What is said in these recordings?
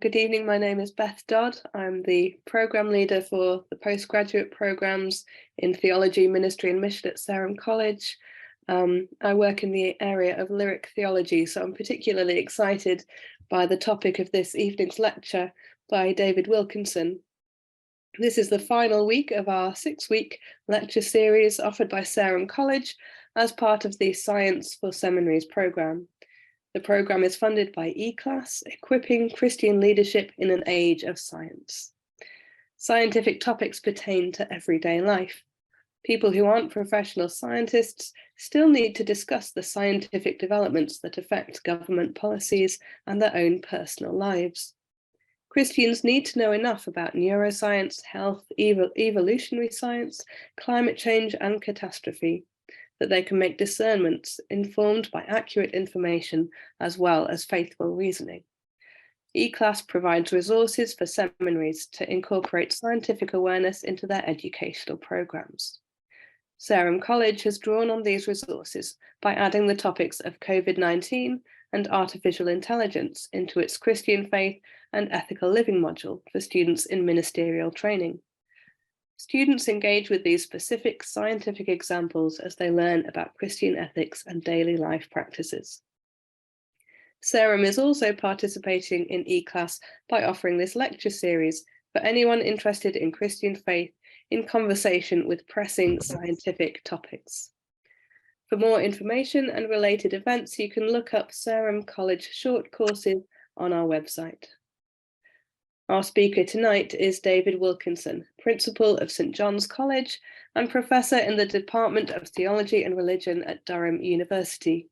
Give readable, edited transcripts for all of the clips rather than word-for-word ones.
Good evening, my name is Beth Dodd. I'm the programme leader for the postgraduate programmes in Theology, Ministry and Mission at Sarum College. I work in the area of lyric theology, so I'm particularly excited by the topic of this evening's lecture by David Wilkinson. This is the final week of our 6-week lecture series offered by Sarum College as part of the Science for Seminaries programme. The programme is funded by ECLAS, Equipping Christian Leadership in an Age of Science. Scientific topics pertain to everyday life. People who aren't professional scientists still need to discuss the scientific developments that affect government policies and their own personal lives. Christians need to know enough about neuroscience, health, evolutionary science, climate change, and catastrophe, that they can make discernments informed by accurate information as well as faithful reasoning. ECLAS provides resources for seminaries to incorporate scientific awareness into their educational programs. Sarum College has drawn on these resources by adding the topics of COVID-19 and artificial intelligence into its Christian faith and ethical living module for students in ministerial training. Students engage with these specific scientific examples as they learn about Christian ethics and daily life practices. Sarum is also participating in ECLAS by offering this lecture series for anyone interested in Christian faith in conversation with pressing scientific topics. For more information and related events, you can look up Sarum College short courses on our website. Our speaker tonight is David Wilkinson, Principal of St. John's College and Professor in the Department of Theology and Religion at Durham University.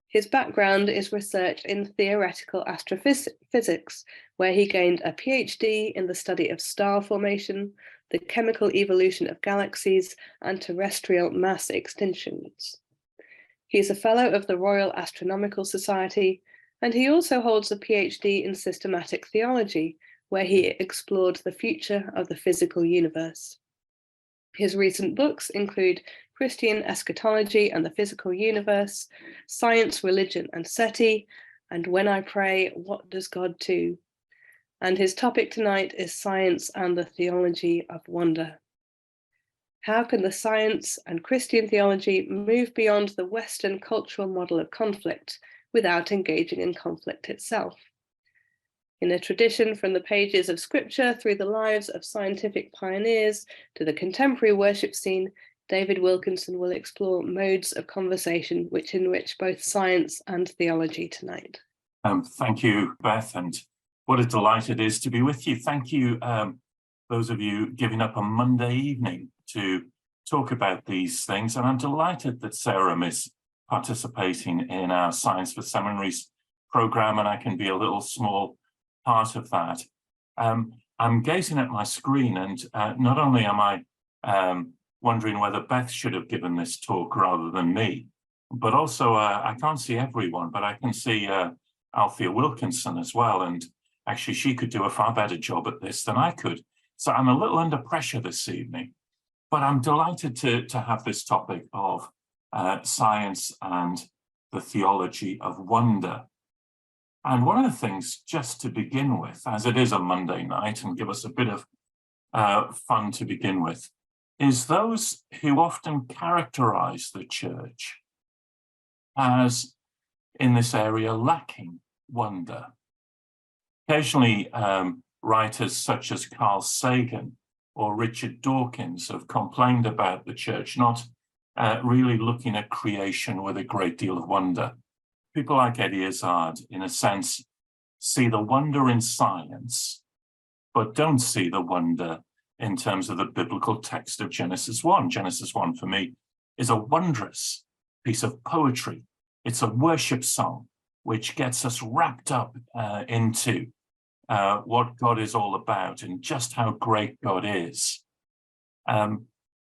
His background is research in theoretical astrophysics, where he gained a PhD in the study of star formation, the chemical evolution of galaxies, and terrestrial mass extinctions. He is a Fellow of the Royal Astronomical Society, and he also holds a PhD in systematic theology, where he explored the future of the physical universe. His recent books include Christian Eschatology and the Physical Universe, Science, Religion and SETI, and When I Pray, What Does God Do? And his topic tonight is Science and the Theology of Wonder. How can the science and Christian theology move beyond the Western cultural model of conflict without engaging in conflict itself? In a tradition from the pages of Scripture through the lives of scientific pioneers to the contemporary worship scene, David Wilkinson will explore modes of conversation which enrich both science and theology tonight. Thank you, Beth, and what a delight it is to be with you. Thank you, those of you giving up a Monday evening to talk about these things, and I'm delighted that Sarum is participating in our Science for Seminaries programme, and I can be a little small part of that. I'm gazing at my screen, and not only am I wondering whether Beth should have given this talk rather than me, but also I can't see everyone, but I can see Althea Wilkinson as well, and actually she could do a far better job at this than I could. So I'm a little under pressure this evening, but I'm delighted to have this topic of science and the theology of wonder. And one of the things, just to begin with, as it is a Monday night and give us a bit of fun to begin with, is those who often characterize the church as, in this area, lacking wonder. Occasionally, writers such as Carl Sagan or Richard Dawkins have complained about the church not really looking at creation with a great deal of wonder. People like Eddie Izzard, in a sense, see the wonder in science, but don't see the wonder in terms of the biblical text of Genesis 1. Genesis 1, for me, is a wondrous piece of poetry. It's a worship song, which gets us wrapped up into what God is all about and just how great God is.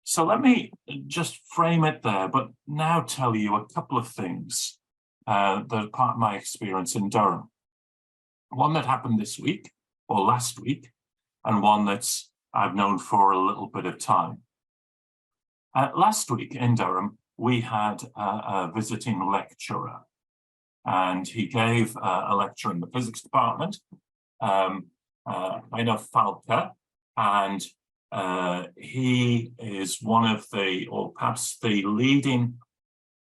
So let me just frame it there, but now tell you a couple of things that are part of my experience in Durham. One that happened this week or last week, and one that's I've known for a little bit of time. Last week in Durham, we had a visiting lecturer, and he gave a lecture in the physics department, Heiner Falke, and he is one of the, or perhaps the leading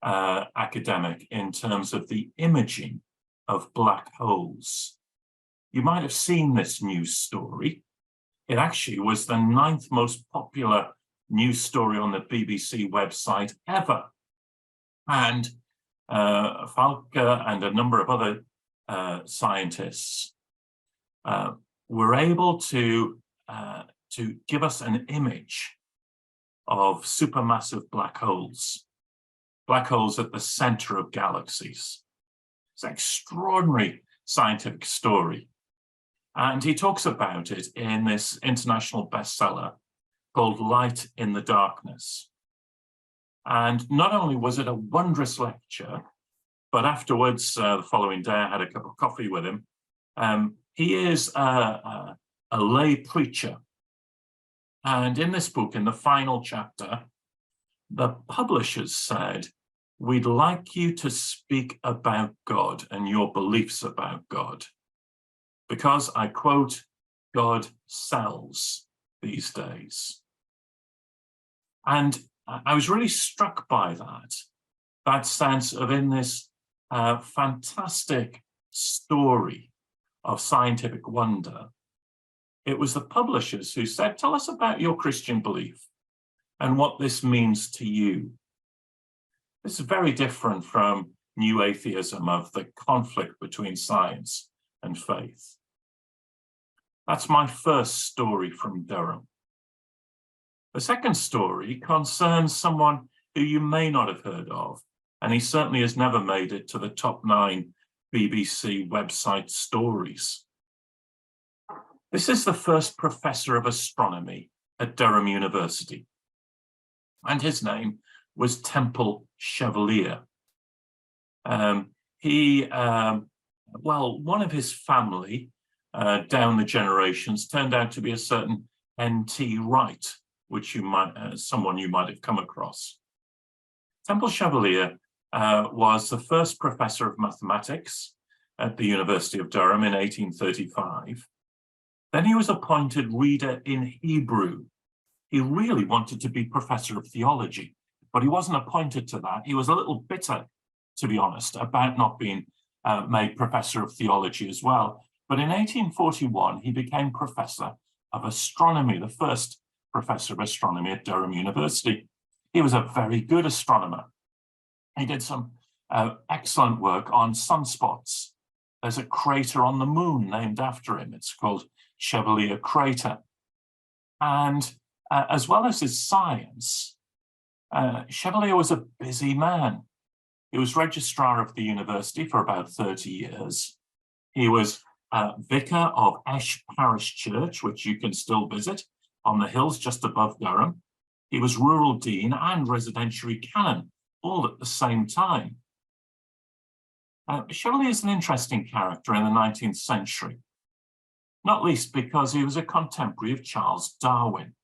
academic in terms of the imaging of black holes. You might have seen this news story. It actually was the 9th most popular news story on the BBC website ever. And Falke and a number of other scientists were able to give us an image of supermassive black holes at the center of galaxies. It's an extraordinary scientific story. And he talks about it in this international bestseller called Light in the Darkness. And not only was it a wondrous lecture, but afterwards, the following day, I had a cup of coffee with him. He is a lay preacher. And in this book, in the final chapter, the publishers said, "We'd like you to speak about God and your beliefs about God. Because," I quote, "God sells these days." And I was really struck by that sense of, in this fantastic story of scientific wonder, it was the publishers who said, "Tell us about your Christian belief and what this means to you." This is very different from new atheism, of the conflict between science and faith. That's my first story from Durham. The second story concerns someone who you may not have heard of, and he certainly has never made it to the top 9 BBC website stories. This is the first professor of astronomy at Durham University, and his name was Temple Chevalier. One of his family down the generations turned out to be a certain N.T. Wright, which someone you might have come across. Temple Chevalier was the first professor of mathematics at the University of Durham in 1835. Then he was appointed reader in Hebrew. He really wanted to be professor of theology, but he wasn't appointed to that. He was a little bitter, to be honest, about not being made professor of theology as well. But in 1841, he became professor of astronomy, the first professor of astronomy at Durham University. He was a very good astronomer. He did some excellent work on sunspots. There's a crater on the moon named after him. It's called Chevalier Crater. And as well as his science, Chevalier was a busy man. He was registrar of the university for about 30 years. He was vicar of Esh Parish Church, which you can still visit on the hills just above Durham. He was rural dean and residentiary canon, all at the same time. Chevalier is an interesting character in the 19th century, not least because he was a contemporary of Charles Darwin.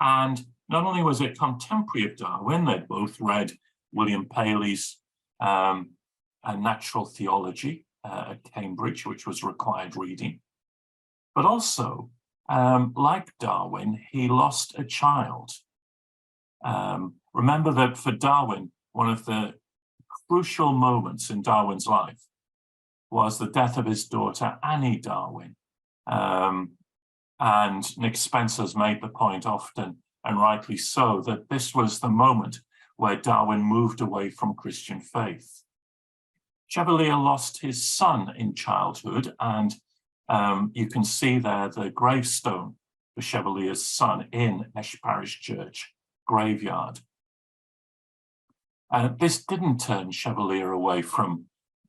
And not only was he a contemporary of Darwin, they'd both read William Paley's Natural Theology at Cambridge, which was required reading, but also, like Darwin, he lost a child. Remember that for Darwin, one of the crucial moments in Darwin's life was the death of his daughter, Annie Darwin. And Nick Spencer's made the point often, and rightly so, that this was the moment where Darwin moved away from Christian faith. Chevalier lost his son in childhood, and you can see there the gravestone for Chevalier's son in Esh Parish Church graveyard. This didn't turn Chevalier away from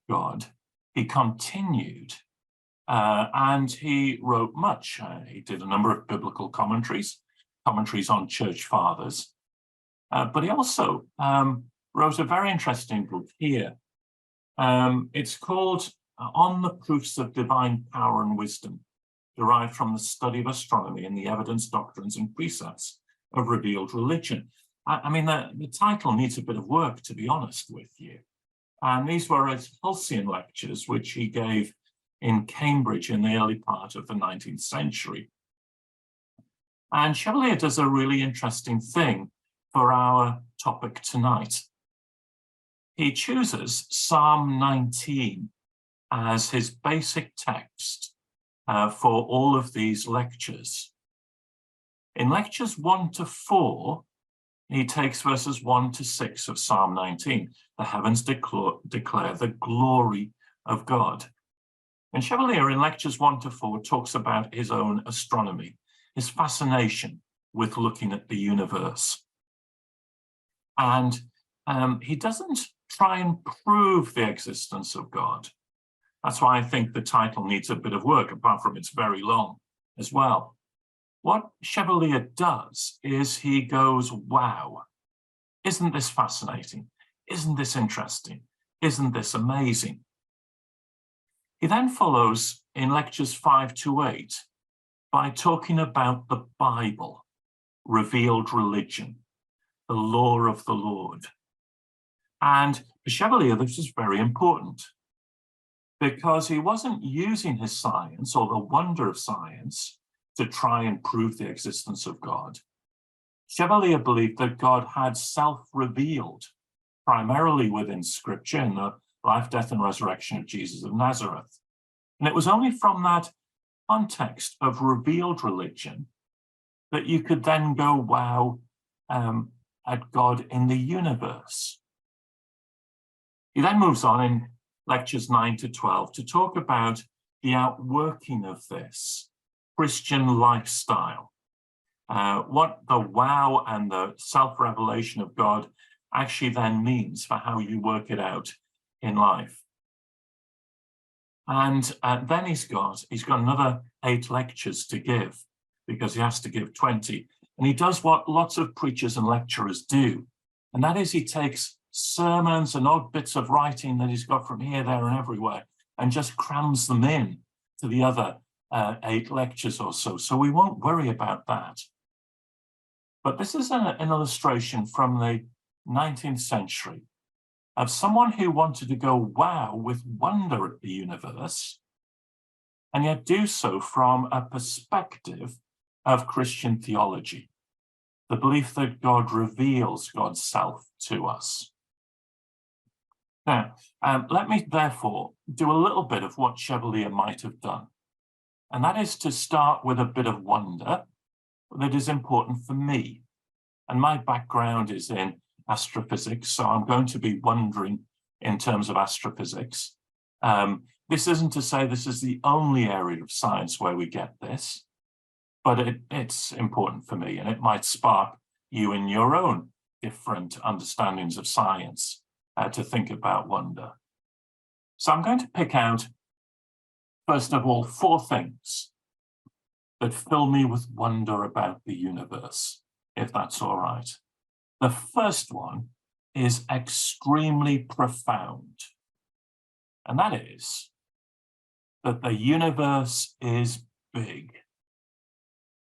God. He continued, and he wrote much. He did a number of biblical commentaries on church fathers, but he also wrote a very interesting book here. It's called On the Proofs of Divine Power and Wisdom, derived from the study of astronomy and the evidence, doctrines, and precepts of revealed religion. I mean, the title needs a bit of work, to be honest with you. And these were his Halcyon lectures, which he gave in Cambridge in the early part of the 19th century. And Chevalier does a really interesting thing for our topic tonight. He chooses Psalm 19 as his basic text for all of these lectures. In lectures 1 to 4, he takes verses 1 to 6 of Psalm 19. The heavens declare the glory of God. And Chevalier in lectures 1 to 4 talks about his own astronomy, his fascination with looking at the universe. And he doesn't try and prove the existence of God. That's why I think the title needs a bit of work, apart from it's very long as well. What Chevalier does is he goes, wow, isn't this fascinating? Isn't this interesting? Isn't this amazing? He then follows in lectures 5 to 8 by talking about the Bible, revealed religion, the law of the Lord. And for Chevalier, this is very important because he wasn't using his science or the wonder of science to try and prove the existence of God. Chevalier believed that God had self-revealed primarily within Scripture in the life, death, and resurrection of Jesus of Nazareth. And it was only from that context of revealed religion that you could then go, wow, at God in the universe. He then moves on in lectures 9 to 12 to talk about the outworking of this Christian lifestyle, what the wow and the self-revelation of God actually then means for how you work it out in life. And then he's got another 8 lectures to give because he has to give 20. And he does what lots of preachers and lecturers do. And that is he takes sermons and odd bits of writing that he's got from here, there, and everywhere, and just crams them in to the other 8 lectures or so. So we won't worry about that. But this is an illustration from the 19th century of someone who wanted to go wow with wonder at the universe, and yet do so from a perspective of Christian theology, the belief that God reveals God's self to us. Now, let me therefore do a little bit of what Chevalier might have done, and that is to start with a bit of wonder that is important for me. And my background is in astrophysics, so I'm going to be wondering in terms of astrophysics. This isn't to say this is the only area of science where we get this, but it's important for me, and it might spark you in your own different understandings of science to think about wonder. So I'm going to pick out, first of all, 4 things that fill me with wonder about the universe, if that's all right. The first one is extremely profound, and that is that the universe is big.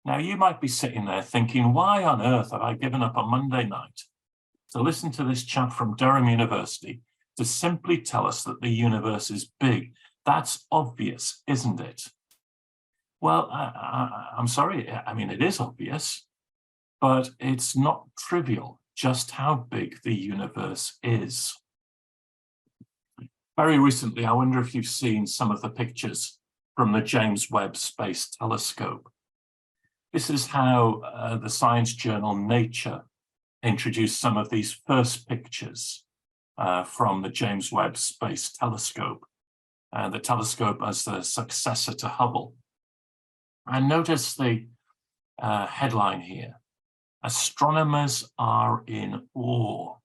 Now, you might be sitting there thinking, why on earth have I given up on Monday night to listen to this chap from Durham University to simply tell us that the universe is big? That's obvious, isn't it? Well, I'm sorry, I mean, it is obvious, but it's not trivial just how big the universe is. Very recently, I wonder if you've seen some of the pictures from the James Webb Space Telescope. This is how the science journal Nature introduced some of these first pictures from the James Webb Space Telescope, the telescope as the successor to Hubble. And notice the headline here: astronomers are in awe.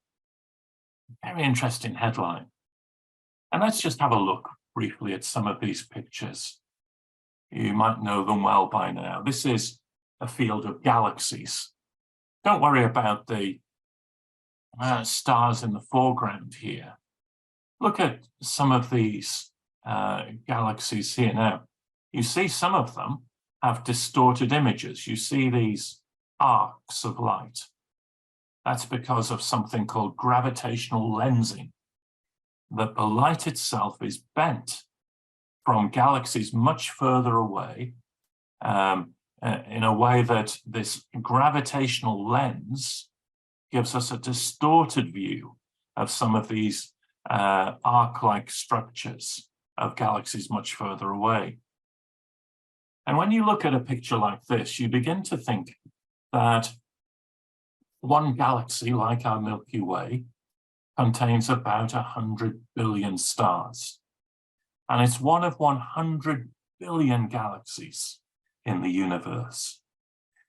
Very interesting headline. And let's just have a look briefly at some of these pictures. You might know them well by now. This is a field of galaxies. Don't worry about the stars in the foreground here. Look at some of these galaxies here. Now, you see some of them have distorted images. You see these arcs of light. That's because of something called gravitational lensing, that the light itself is bent from galaxies much further away, in a way that this gravitational lens gives us a distorted view of some of these arc-like structures of galaxies much further away. And when you look at a picture like this, you begin to think that one galaxy, like our Milky Way, contains about 100 billion stars. And it's one of 100 billion galaxies in the universe.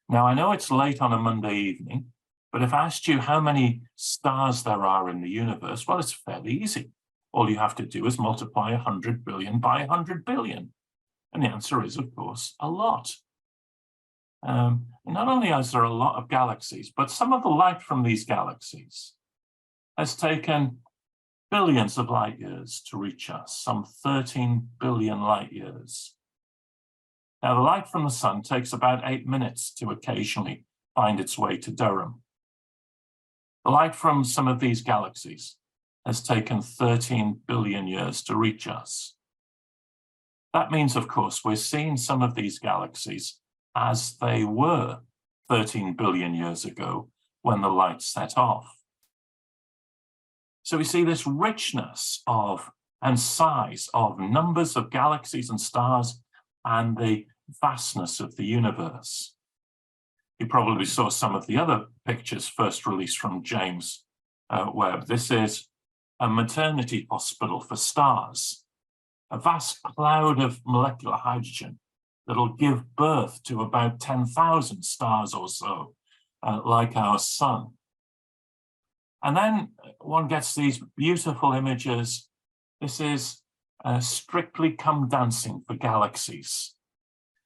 Now, I know it's late on a Monday evening, but if I asked you how many stars there are in the universe, well, it's fairly easy. All you have to do is multiply 100 billion by 100 billion. And the answer is, of course, a lot. Not only is there a lot of galaxies, but some of the light from these galaxies has taken billions of light years to reach us, some 13 billion light years. Now, the light from the sun takes about 8 minutes to occasionally find its way to Durham. The light from some of these galaxies has taken 13 billion years to reach us. That means, of course, we're seeing some of these galaxies as they were 13 billion years ago when the light set off. So we see this richness of and size of numbers of galaxies and stars and the vastness of the universe. You probably saw some of the other pictures first released from James Webb. This is a maternity hospital for stars, a vast cloud of molecular hydrogen that'll give birth to about 10,000 stars or so, like our sun. And then one gets these beautiful images. This is Strictly Come Dancing for galaxies.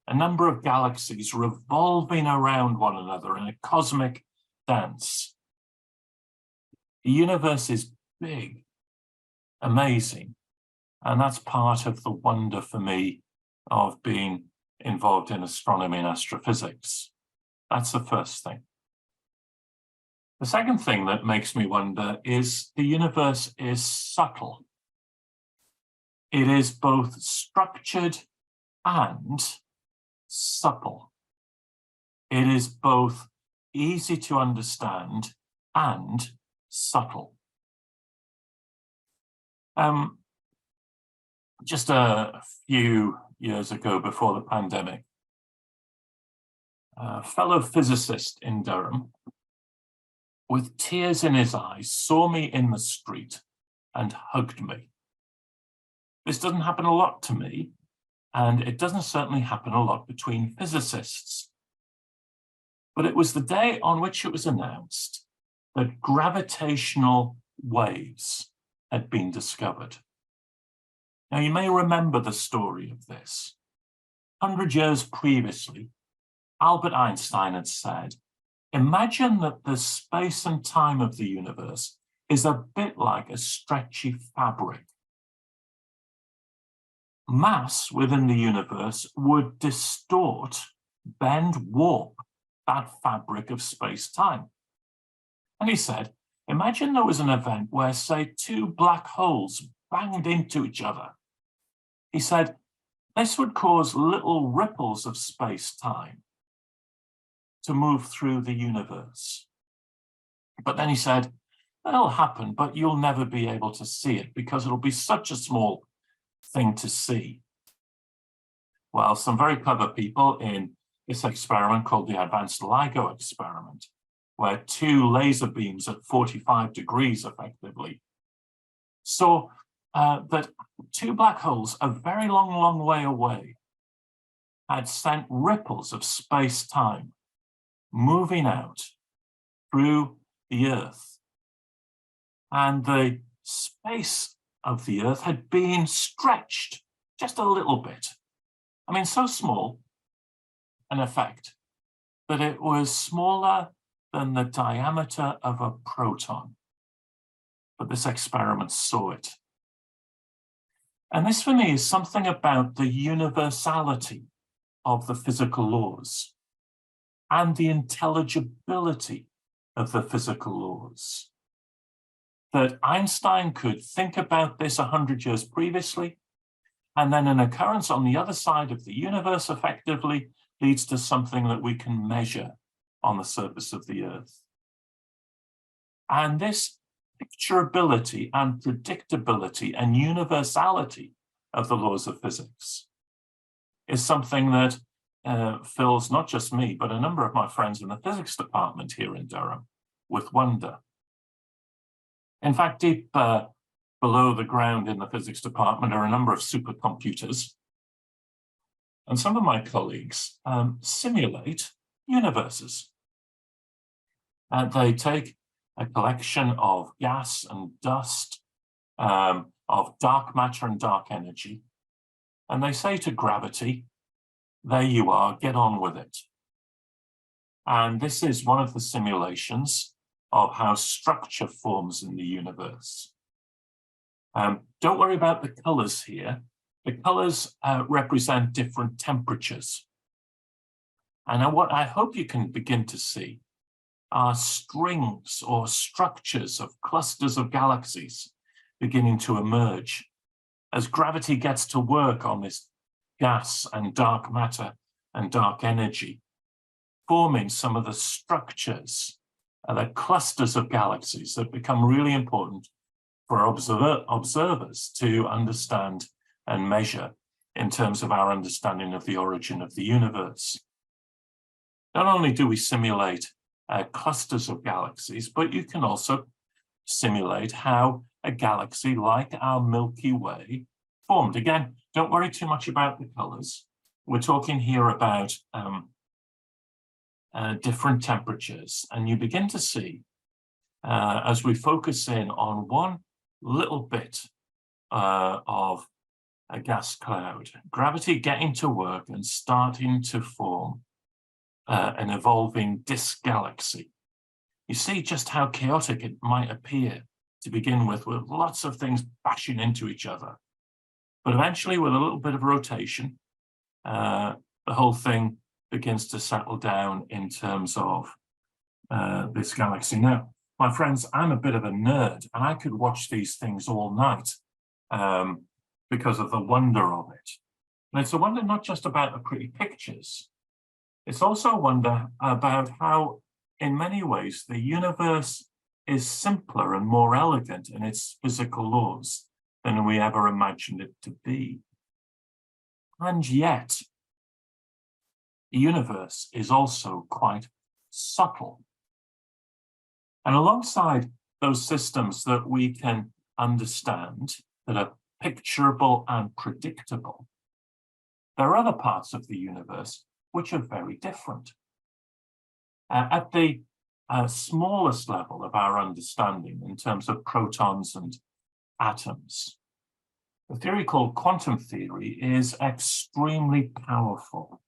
A number of galaxies revolving around one another in a cosmic dance. The universe is big, amazing, and that's part of the wonder for me of being involved in astronomy and astrophysics. That's the first thing. The second thing that makes me wonder is the universe is subtle. It is both structured and supple. It is both easy to understand and subtle. Just a few years ago, before the pandemic, a fellow physicist in Durham, with tears in his eyes, saw me in the street and hugged me. This doesn't happen a lot to me, and it doesn't certainly happen a lot between physicists. But it was the day on which it was announced that gravitational waves had been discovered. Now, you may remember the story of this. 100 years previously, Albert Einstein had said, imagine that the space and time of the universe is a bit like a stretchy fabric. Mass within the universe would distort, bend, warp that fabric of space-time. And he said, imagine there was an event where, say, two black holes banged into each other. He said, this would cause little ripples of space-time to move through the universe. But then he said, that'll happen, but you'll never be able to see it because it'll be such a small thing to see. Well, some very clever people in this experiment called the Advanced LIGO experiment, where two laser beams at 45 degrees effectively saw that two black holes a very long way away had sent ripples of space-time moving out through the Earth. And the space of the Earth had been stretched just a little bit. I mean, so small an effect that it was smaller than the diameter of a proton. But this experiment saw it. And this for me is something about the universality of the physical laws and the intelligibility of the physical laws. That Einstein could think about this 100 years previously, And then an occurrence on the other side of the universe effectively leads to something that we can measure on the surface of the Earth. And this picturability and predictability and universality of the laws of physics is something that fills not just me, but a number of my friends in the physics department here in Durham with wonder. In fact, deep below the ground in the physics department are a number of supercomputers. And some of my colleagues simulate universes. And they take a collection of gas and dust, of dark matter and dark energy, and they say to gravity, there you are, get on with it. And this is one of the simulations of how structure forms in the universe. Don't worry about the colors here. The colors represent different temperatures. And what I hope you can begin to see are strings or structures of clusters of galaxies beginning to emerge as gravity gets to work on this gas and dark matter and dark energy, forming some of the structures, the clusters of galaxies that become really important for observers to understand and measure in terms of our understanding of the origin of the universe. Not only do we simulate clusters of galaxies, but you can also simulate how a galaxy like our Milky Way formed. Again, don't worry too much about the colors. We're talking here about different temperatures, and you begin to see, as we focus in on one little bit of a gas cloud, gravity getting to work and starting to form an evolving disk galaxy. You see just how chaotic it might appear to begin with lots of things bashing into each other. But eventually, with a little bit of rotation, the whole thing begins to settle down in terms of this galaxy. Now, my friends, I'm a bit of a nerd, and I could watch these things all night because of the wonder of it. And it's a wonder not just about the pretty pictures, it's also a wonder about how, in many ways, the universe is simpler and more elegant in its physical laws than we ever imagined it to be. And yet, the universe is also quite subtle. And alongside those systems that we can understand, that are picturable and predictable, there are other parts of the universe which are very different. At the smallest level of our understanding in terms of protons and atoms, the theory called quantum theory is extremely powerful.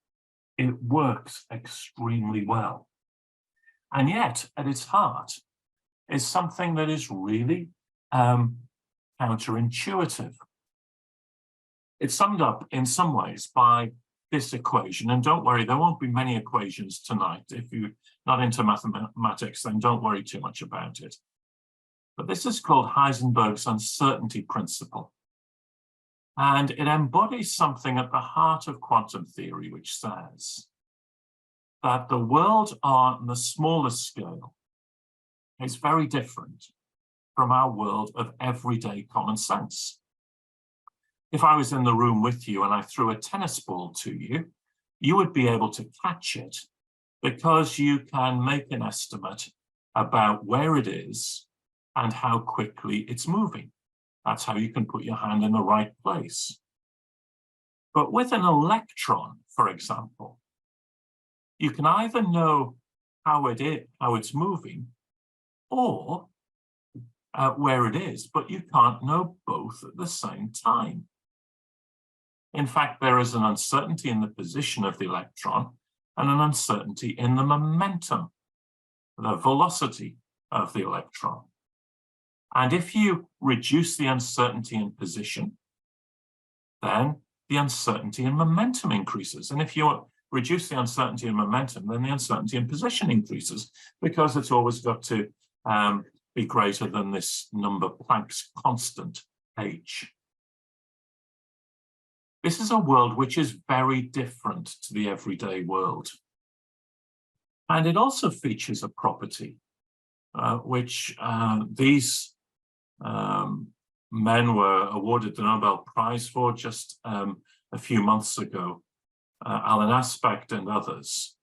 It works extremely well. And yet, at its heart, is something that is really counterintuitive. It's summed up in some ways by this equation, and don't worry, there won't be many equations tonight. If you're not into mathematics, then don't worry too much about it. But this is called Heisenberg's uncertainty principle. And it embodies something at the heart of quantum theory, which says that the world on the smallest scale is very different from our world of everyday common sense. If I was in the room with you and I threw a tennis ball to you, you would be able to catch it because you can make an estimate about where it is and how quickly it's moving. That's how you can put your hand in the right place. But with an electron, for example, you can either know how it's moving or where it is, but you can't know both at the same time. In fact, there is an uncertainty in the position of the electron and an uncertainty in the momentum, the velocity of the electron. And if you reduce the uncertainty in position, then the uncertainty in momentum increases. And if you reduce the uncertainty in momentum, then the uncertainty in position increases because it's always got to be greater than this number Planck's constant h. This is a world which is very different to the everyday world. And it also features a property which these men were awarded the Nobel Prize for just a few months ago, Alan Aspect and others,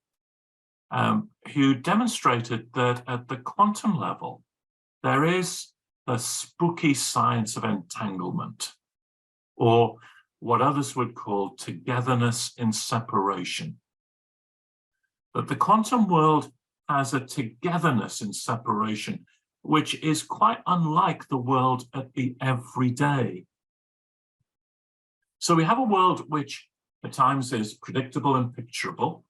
who demonstrated that at the quantum level, there is the spooky science of entanglement, or what others would call togetherness in separation. That the quantum world has a togetherness in separation, which is quite unlike the world at the everyday. So we have a world which at times is predictable and picturable,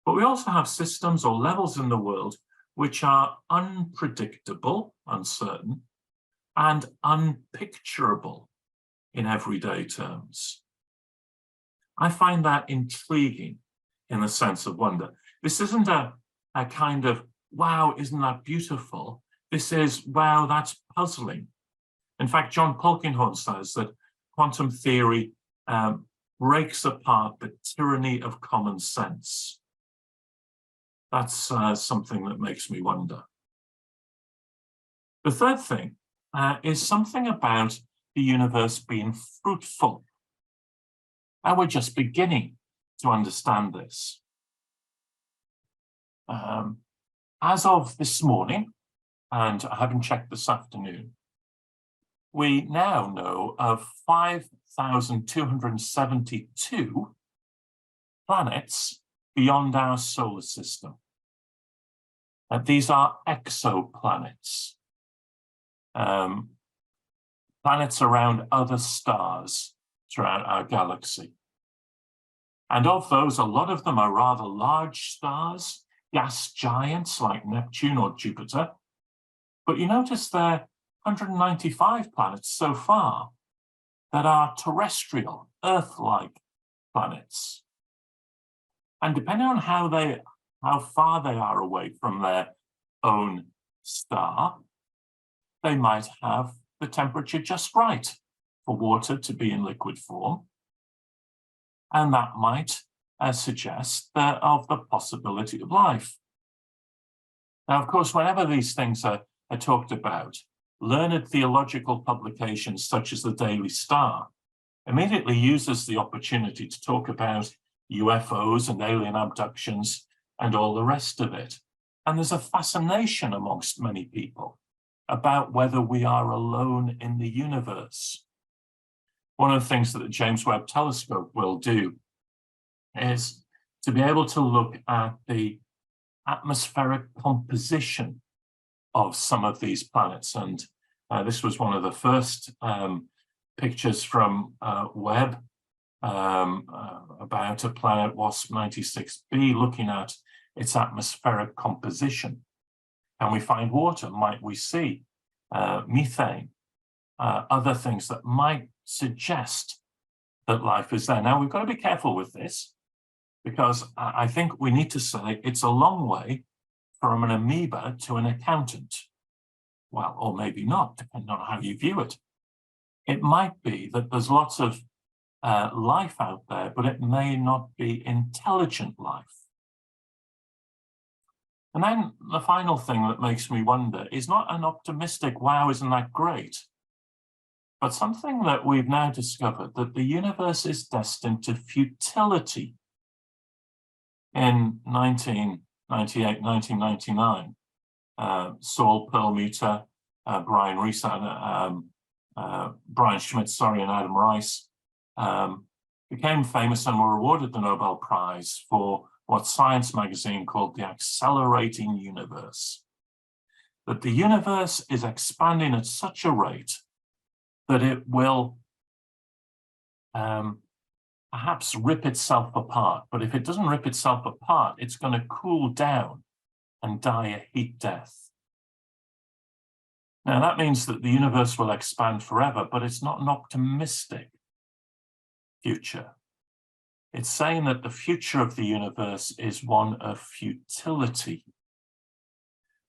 but we also have systems or levels in the world which are unpredictable, uncertain, and unpicturable in everyday terms. I find that intriguing in the sense of wonder. This isn't a kind of, wow, isn't that beautiful? This is, wow, that's puzzling. In fact, John Polkinghorne says that quantum theory breaks apart the tyranny of common sense. That's something that makes me wonder. The third thing is something about the universe being fruitful. And we're just beginning to understand this. As of this morning, and I haven't checked this afternoon, we now know of 5,272 planets beyond our solar system. And these are exoplanets, planets around other stars throughout our galaxy. And of those, a lot of them are rather large stars, gas giants like Neptune or Jupiter. But you notice there are 195 planets so far that are terrestrial, Earth-like planets. And depending on how far they are away from their own star, they might have the temperature just right for water to be in liquid form. And that might suggest of the possibility of life. Now, of course, whenever these things are talked about, learned theological publications such as the Daily Star immediately uses the opportunity to talk about UFOs and alien abductions and all the rest of it. And there's a fascination amongst many people about whether we are alone in the universe. One of the things that the James Webb Telescope will do is to be able to look at the atmospheric composition of some of these planets. And this was one of the first pictures from Webb about a planet, WASP 96b, looking at its atmospheric composition. Can we find water? Might we see methane? Other things that might suggest that life is there. Now, we've got to be careful with this, because I think we need to say it's a long way from an amoeba to an accountant. Well, or maybe not, depending on how you view it. It might be that there's lots of life out there, but it may not be intelligent life. And then the final thing that makes me wonder is not an optimistic, wow, isn't that great? But something that we've now discovered, that the universe is destined to futility. In 1998, 1999, Saul Perlmutter, Brian Schmidt, and Adam Rice became famous and were awarded the Nobel Prize for what Science magazine called the accelerating universe. That the universe is expanding at such a rate that it will perhaps rip itself apart. But if it doesn't rip itself apart, it's going to cool down and die a heat death. Now, that means that the universe will expand forever, but it's not an optimistic future. It's saying that the future of the universe is one of futility.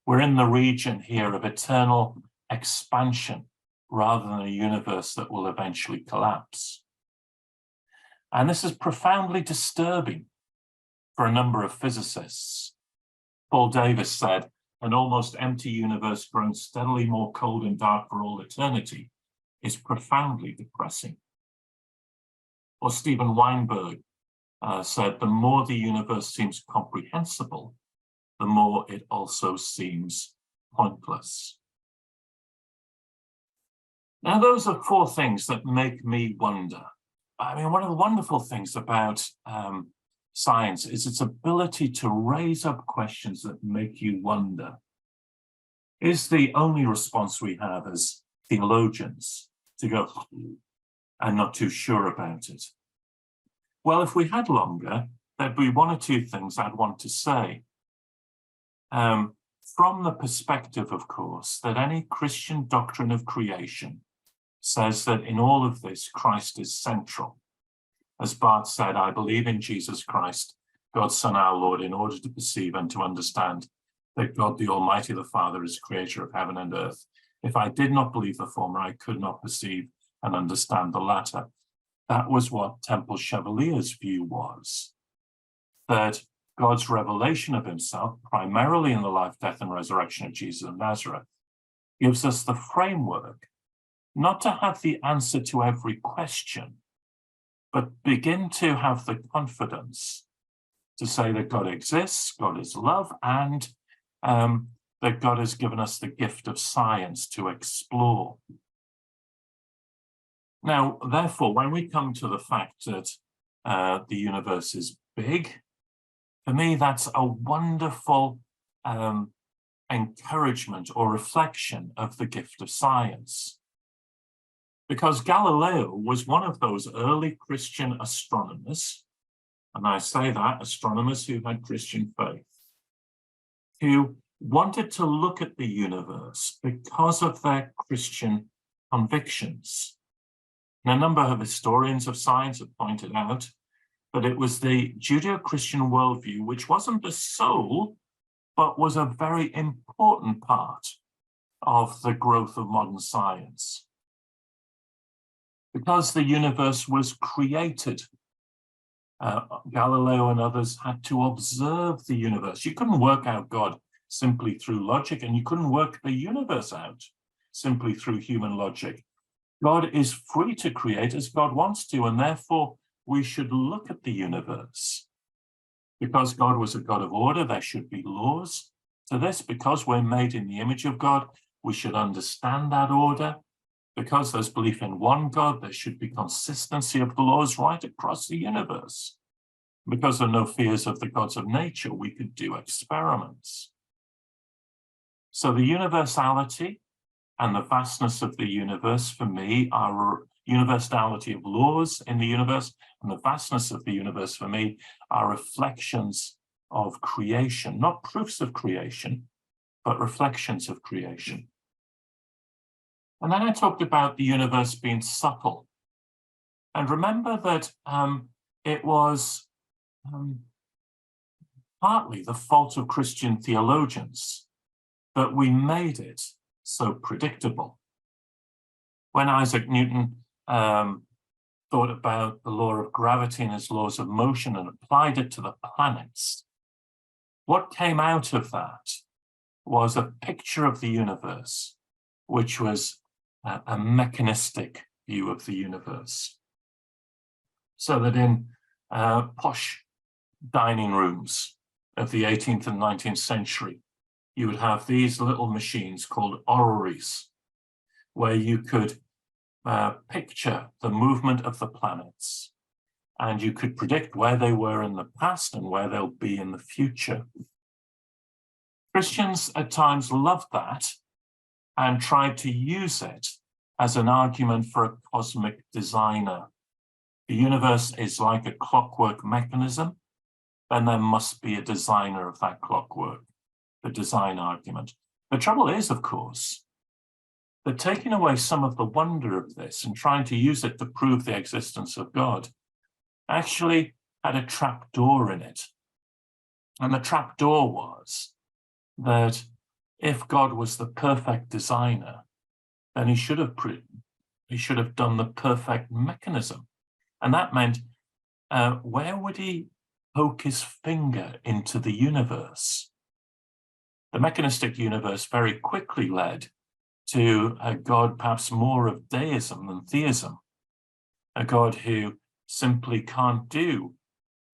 We're in the region here of eternal expansion rather than a universe that will eventually collapse. And this is profoundly disturbing for a number of physicists. Paul Davies said, "An almost empty universe grown steadily more cold and dark for all eternity is profoundly depressing." Or Stephen Weinberg said, "The more the universe seems comprehensible, the more it also seems pointless." Now, those are four things that make me wonder. I mean, one of the wonderful things about science is its ability to raise up questions that make you wonder. Is the only response we have as theologians to go, "I'm not too sure about it"? Well, if we had longer, there'd be one or two things I'd want to say. From the perspective, of course, that any Christian doctrine of creation says that in all of this, Christ is central. As Barth said, "I believe in Jesus Christ, God's Son, our Lord, in order to perceive and to understand that God, the Almighty, the Father, is creator of heaven and earth. If I did not believe the former, I could not perceive and understand the latter." That was what Temple Chevalier's view was, that God's revelation of himself, primarily in the life, death, and resurrection of Jesus of Nazareth, gives us the framework, not to have the answer to every question, but begin to have the confidence to say that God exists, God is love, and that God has given us the gift of science to explore. Now, therefore, when we come to the fact that the universe is big, for me, that's a wonderful encouragement or reflection of the gift of science. Because Galileo was one of those early Christian astronomers, and I say that, astronomers who had Christian faith, who wanted to look at the universe because of their Christian convictions. And a number of historians of science have pointed out that it was the Judeo-Christian worldview, which wasn't the sole, but was a very important part of the growth of modern science. Because the universe was created, Galileo and others had to observe the universe. You couldn't work out God simply through logic, and you couldn't work the universe out simply through human logic. God is free to create as God wants to, and therefore we should look at the universe. Because God was a God of order, there should be laws to this. Because we're made in the image of God, we should understand that order. Because there's belief in one God, there should be consistency of the laws right across the universe. Because there are no fears of the gods of nature, we could do experiments. So the universality and the vastness of the universe, for me, are universality of laws in the universe, and the vastness of the universe, for me, are reflections of creation, not proofs of creation, but reflections of creation. And then I talked about the universe being subtle. And remember that it was partly the fault of Christian theologians that we made it so predictable. When Isaac Newton thought about the law of gravity and his laws of motion and applied it to the planets, what came out of that was a picture of the universe, which was a mechanistic view of the universe. So that in posh dining rooms of the 18th and 19th century, you would have these little machines called orreries, where you could picture the movement of the planets, and you could predict where they were in the past and where they'll be in the future. Christians at times loved that and tried to use it as an argument for a cosmic designer. The universe is like a clockwork mechanism, then there must be a designer of that clockwork, the design argument. The trouble is, of course, that taking away some of the wonder of this and trying to use it to prove the existence of God actually had a trap door in it. And the trap door was that if God was the perfect designer, then he should have done the perfect mechanism. And that meant where would he poke his finger into the universe? The mechanistic universe very quickly led to a God perhaps more of deism than theism, a God who simply can't do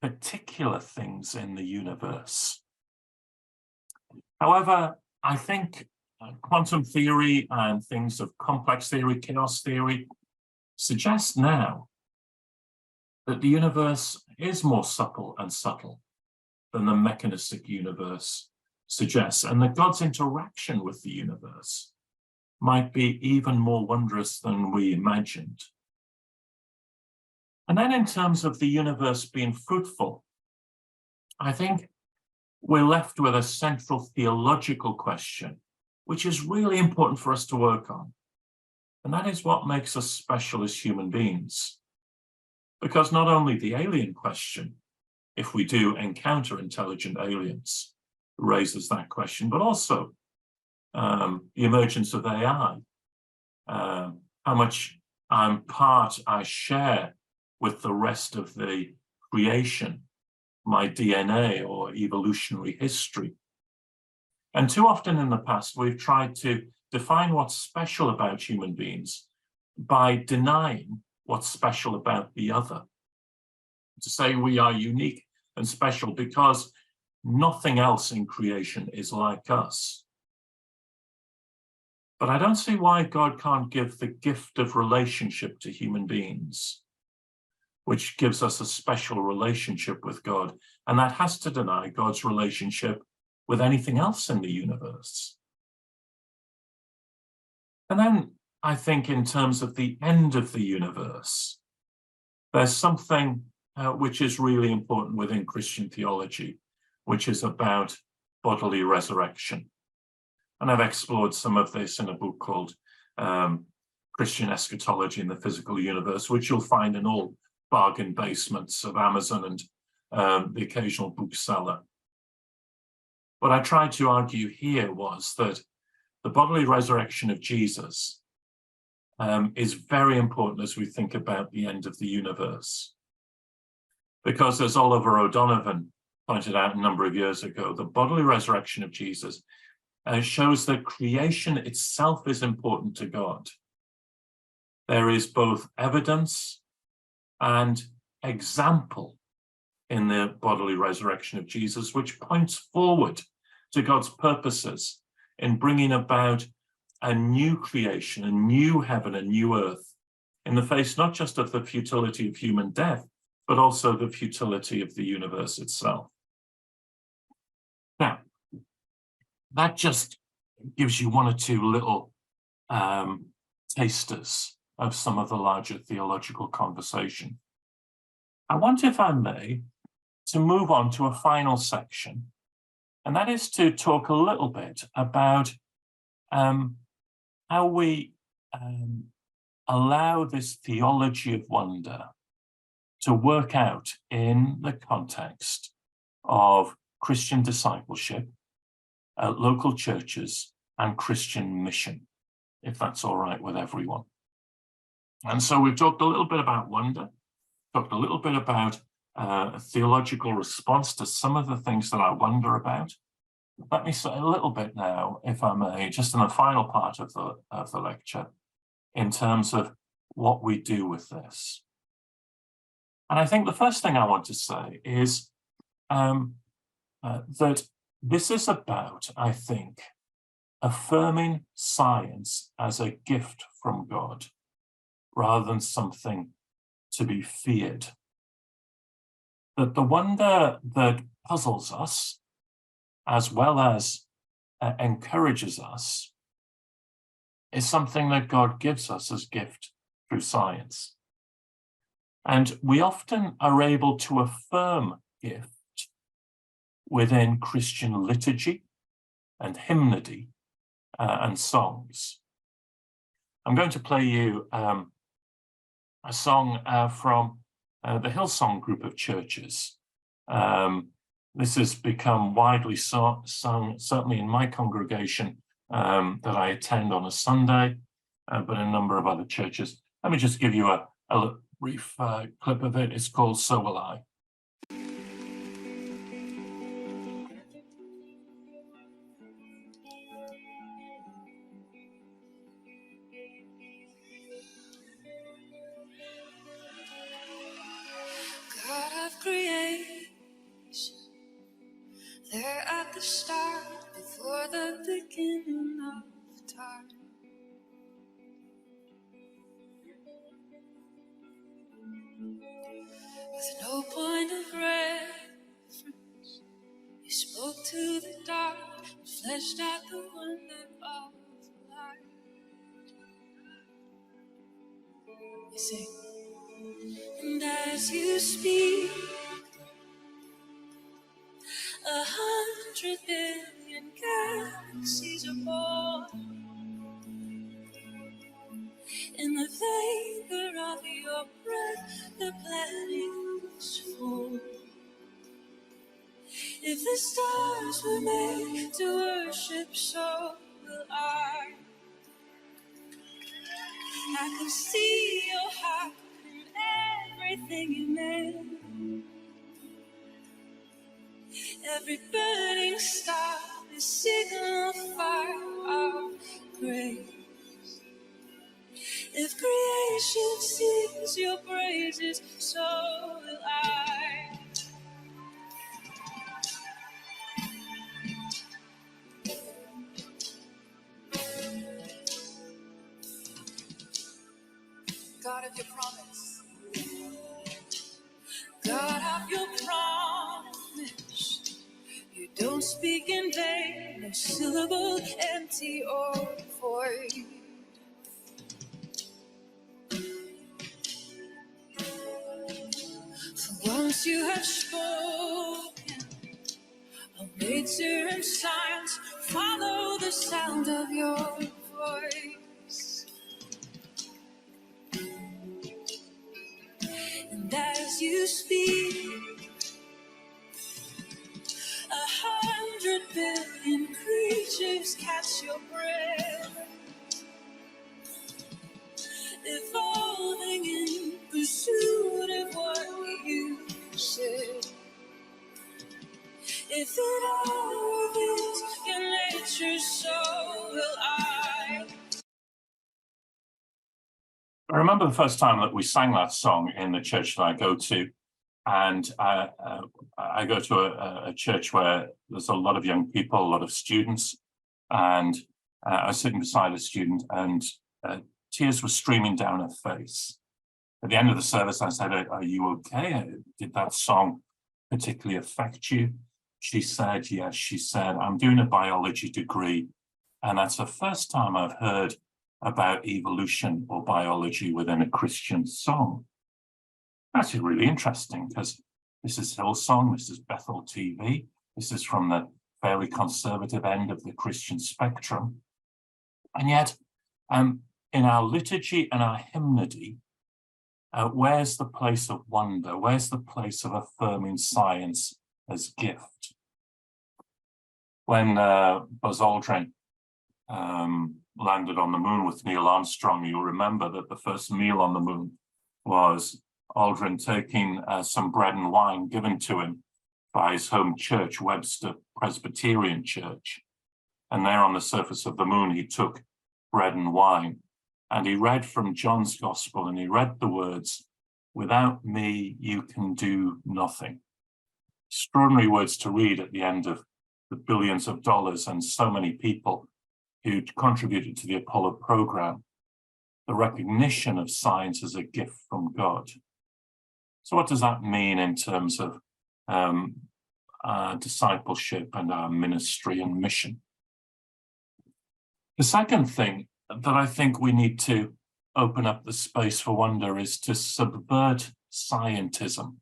particular things in the universe. However, I think quantum theory and things of complex theory, chaos theory, suggest now that the universe is more supple and subtle than the mechanistic universe suggests, and that God's interaction with the universe might be even more wondrous than we imagined. And then in terms of the universe being fruitful, I think we're left with a central theological question, which is really important for us to work on. And that is what makes us special as human beings. Because not only the alien question, if we do encounter intelligent aliens, raises that question, but also the emergence of AI, how much I share with the rest of the creation, my DNA or evolutionary history. And too often in the past, we've tried to define what's special about human beings by denying what's special about the other. To say we are unique and special because nothing else in creation is like us. But I don't see why God can't give the gift of relationship to human beings, which gives us a special relationship with God. And that has to deny God's relationship with anything else in the universe. And then I think in terms of the end of the universe, there's something which is really important within Christian theology, which is about bodily resurrection. And I've explored some of this in a book called Christian Eschatology in the Physical Universe, which you'll find in all bargain basements of Amazon and the occasional bookseller. What I tried to argue here was that the bodily resurrection of Jesus is very important as we think about the end of the universe. Because as Oliver O'Donovan pointed out a number of years ago, the bodily resurrection of Jesus shows that creation itself is important to God. There is both evidence and example in the bodily resurrection of Jesus, which points forward to God's purposes in bringing about a new creation, a new heaven, a new earth, in the face not just of the futility of human death, but also the futility of the universe itself. Now, that just gives you one or two little tasters of some of the larger theological conversation. I want, if I may, to move on to a final section, and that is to talk a little bit about how we allow this theology of wonder to work out in the context of Christian discipleship, local churches, and Christian mission, if that's all right with everyone. And so we've talked a little bit about wonder, talked a little bit about a theological response to some of the things that I wonder about. Let me say a little bit now, if I may, just in the final part of the lecture, in terms of what we do with this. And I think the first thing I want to say is that this is about, I think, affirming science as a gift from God, rather than something to be feared. That the wonder that puzzles us, as well as encourages us, is something that God gives us as gift through science. And we often are able to affirm gift within Christian liturgy and hymnody and songs. I'm going to play you a song from the Hillsong group of churches. This has become widely sung, certainly in my congregation that I attend on a Sunday, but in a number of other churches. Let me just give you a brief clip of it. It's called So Will I. God of creation, there at the start, before the beginning of time. With no point of reference, you spoke to the dark and fleshed out the wonder of life. You sing, and as you speak, 100 billion galaxies are born. In the vapor of your breath, the planets form. If the stars were made to worship, so will I. I can see your heart in everything you made. Every burning star is signal fire of grace. If creation sings your praises, so will I. God of your promise, God of your promise, you don't speak in vain, no syllable empty or void. For once you have spoken, all nature and science follow the sound of your voice. And as you speak, 100 billion creatures catch your breath, evolving in pursuit of what you said. If it all reveals your nature, so will I. I remember the first time that we sang that song in the church that I go to, and I go to a church where there's a lot of young people, a lot of students, and I was sitting beside a student, and tears were streaming down her face. At the end of the service, I said, "Are you okay? Did that song particularly affect you?" She said, yes. She said, "I'm doing a biology degree, and that's the first time I've heard about evolution or biology within a Christian song." That's really interesting, because this is Hillsong, this is Bethel TV, this is from the fairly conservative end of the Christian spectrum. And yet, in our liturgy and our hymnody, where's the place of wonder? Where's the place of affirming science as gift? When Buzz Aldrin landed on the moon with Neil Armstrong, you'll remember that the first meal on the moon was Aldrin taking some bread and wine given to him by his home church, Webster Presbyterian Church. And there on the surface of the moon, he took bread and wine, and he read from John's Gospel, and he read the words, "Without me, you can do nothing." Extraordinary words to read at the end of the billions of dollars and so many people who contributed to the Apollo program, the recognition of science as a gift from God. So what does that mean in terms of our discipleship and our ministry and mission? The second thing that I think we need to open up the space for wonder is to subvert scientism.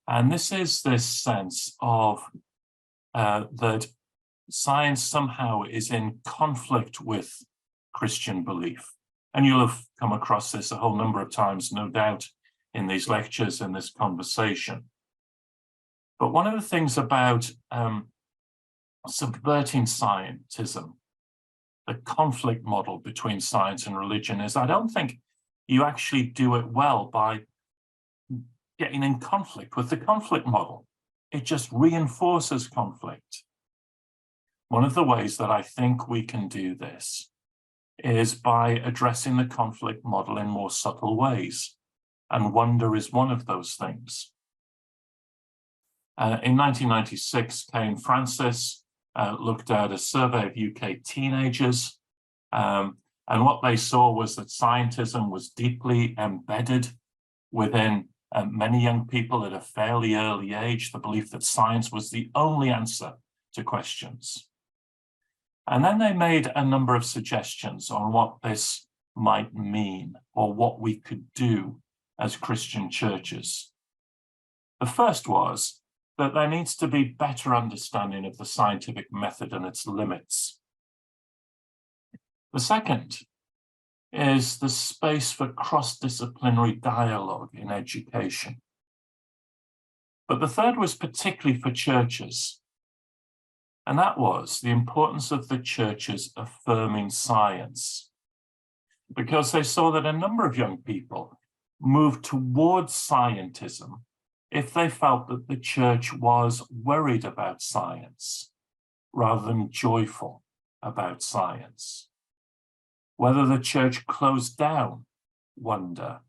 And this is this sense of that science somehow is in conflict with Christian belief. And you'll have come across this a whole number of times, no doubt, in these lectures and this conversation. But one of the things about subverting scientism, the conflict model between science and religion, is I don't think you actually do it well by getting in conflict with the conflict model. It just reinforces conflict. One of the ways that I think we can do this is by addressing the conflict model in more subtle ways. And wonder is one of those things. In 1996, Kane Francis looked at a survey of UK teenagers, and what they saw was that scientism was deeply embedded within many young people at a fairly early age, the belief that science was the only answer to questions. And then they made a number of suggestions on what this might mean or what we could do as Christian churches. The first was that there needs to be better understanding of the scientific method and its limits. The second is the space for cross-disciplinary dialogue in education. But the third was particularly for churches, and that was the importance of the churches affirming science, because they saw that a number of young people moved towards scientism if they felt that the church was worried about science rather than joyful about science. Whether the church closed down wonder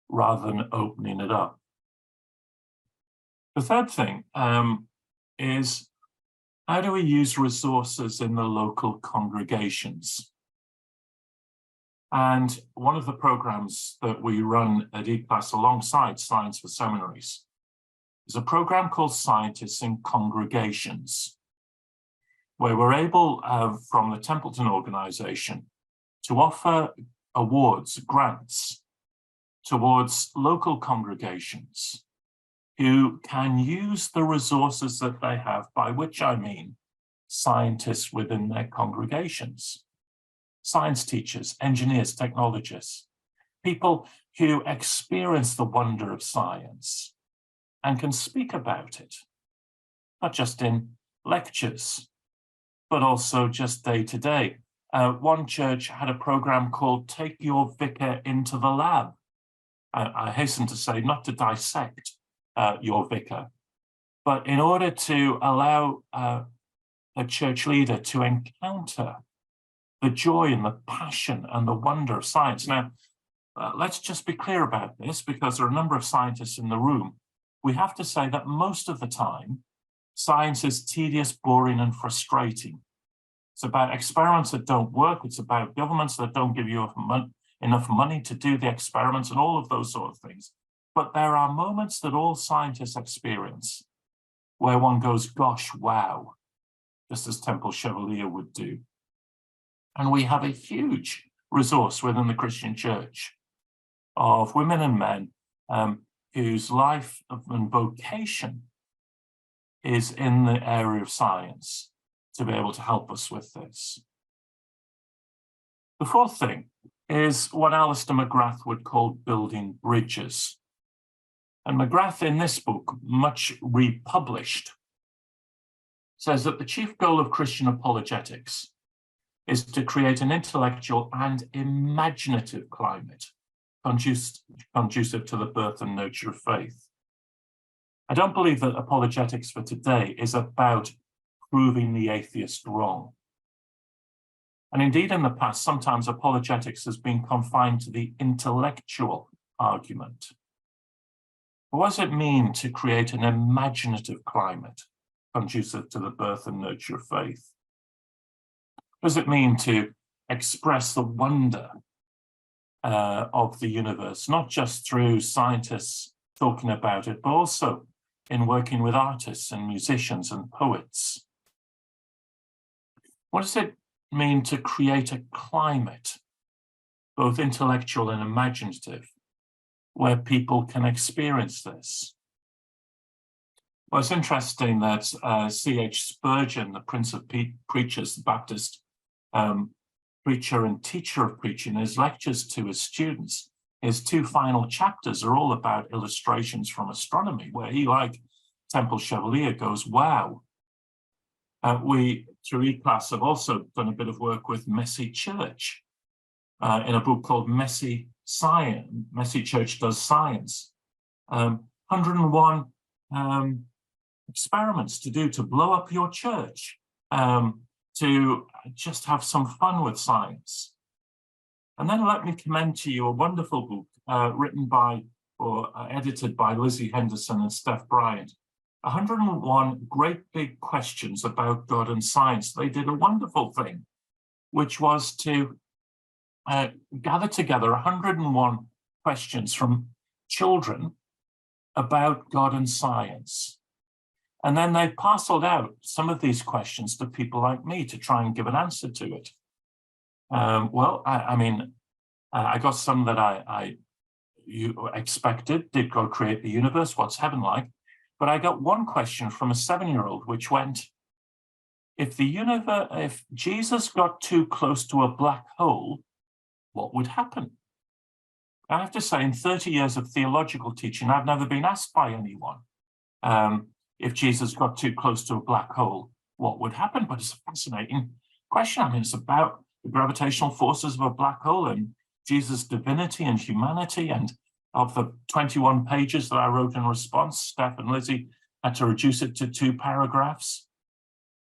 rather than opening it up. The third thing is, how do we use resources in the local congregations? And one of the programs that we run at ECLAS alongside Science for Seminaries is a program called Scientists in Congregations, where we're able, from the Templeton organization, to offer awards, grants, towards local congregations who can use the resources that they have, by which I mean scientists within their congregations, science teachers, engineers, technologists, people who experience the wonder of science and can speak about it, not just in lectures, but also just day to day. One church had a program called Take Your Vicar into the Lab. I hasten to say, not to dissect your vicar, but in order to allow a church leader to encounter the joy and the passion and the wonder of science. Now, let's just be clear about this, because there are a number of scientists in the room. We have to say that most of the time, science is tedious, boring, and frustrating. It's about experiments that don't work. It's about governments that don't give you enough money to do the experiments and all of those sort of things. But there are moments that all scientists experience where one goes, gosh, wow, just as Temple Chevalier would do. And we have a huge resource within the Christian church of women and men whose life and vocation is in the area of science, to be able to help us with this. The fourth thing is what Alistair McGrath would call building bridges. And McGrath, in this book, much republished, says that the chief goal of Christian apologetics is to create an intellectual and imaginative climate conducive to the birth and nurture of faith. I don't believe that apologetics for today is about proving the atheist wrong. And indeed, in the past, sometimes apologetics has been confined to the intellectual argument. But what does it mean to create an imaginative climate conducive to the birth and nurture of faith? What does it mean to express the wonder of the universe, not just through scientists talking about it, but also in working with artists and musicians and poets? What does it mean to create a climate, both intellectual and imaginative, where people can experience this? Well, it's interesting that C.H. Spurgeon, the Prince of Preachers, the Baptist preacher and teacher of preaching, his lectures to his students, his two final chapters are all about illustrations from astronomy, where he, like Temple Chevalier, goes, wow. We, through ECLAS, have also done a bit of work with Messy Church in a book called Messy science, Messy Church does science. 101 experiments to do to blow up your church, to just have some fun with science. And then let me commend to you a wonderful book written by or edited by Lizzie Henderson and Steph Bryant. 101 great big questions about God and science. They did a wonderful thing, which was to gather together 101 questions from children about God and science. And then they parceled out some of these questions to people like me to try and give an answer to it. I got some that you expected. Did God create the universe? What's heaven like? But I got one question from a 7-year-old, which went, if Jesus got too close to a black hole, what would happen? I have to say, in 30 years of theological teaching, I've never been asked by anyone, if Jesus got too close to a black hole, what would happen? But it's a fascinating question. I mean, it's about the gravitational forces of a black hole and Jesus' divinity and humanity. And of the 21 pages that I wrote in response, Steph and Lizzie had to reduce it to 2 paragraphs.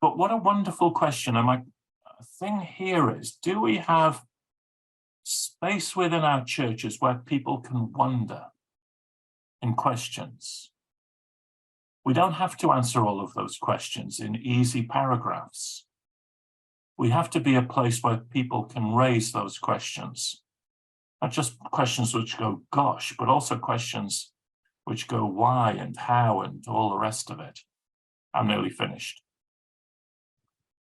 But what a wonderful question. And my thing here is, do we have space within our churches where people can wonder in questions? We don't have to answer all of those questions in easy paragraphs. We have to be a place where people can raise those questions. Not just questions which go, gosh, but also questions which go why and how and all the rest of it. I'm nearly finished.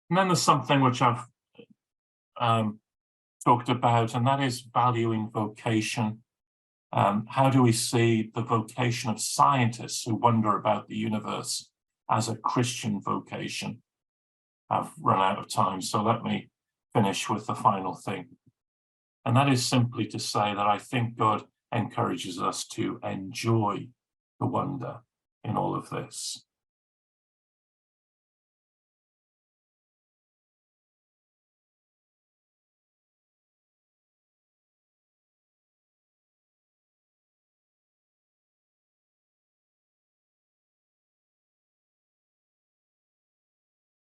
And then there's something which I've talked about, and that is valuing vocation. How do we see the vocation of scientists who wonder about the universe as a Christian vocation? I've run out of time, so let me finish with the final thing. And that is simply to say that I think God encourages us to enjoy the wonder in all of this.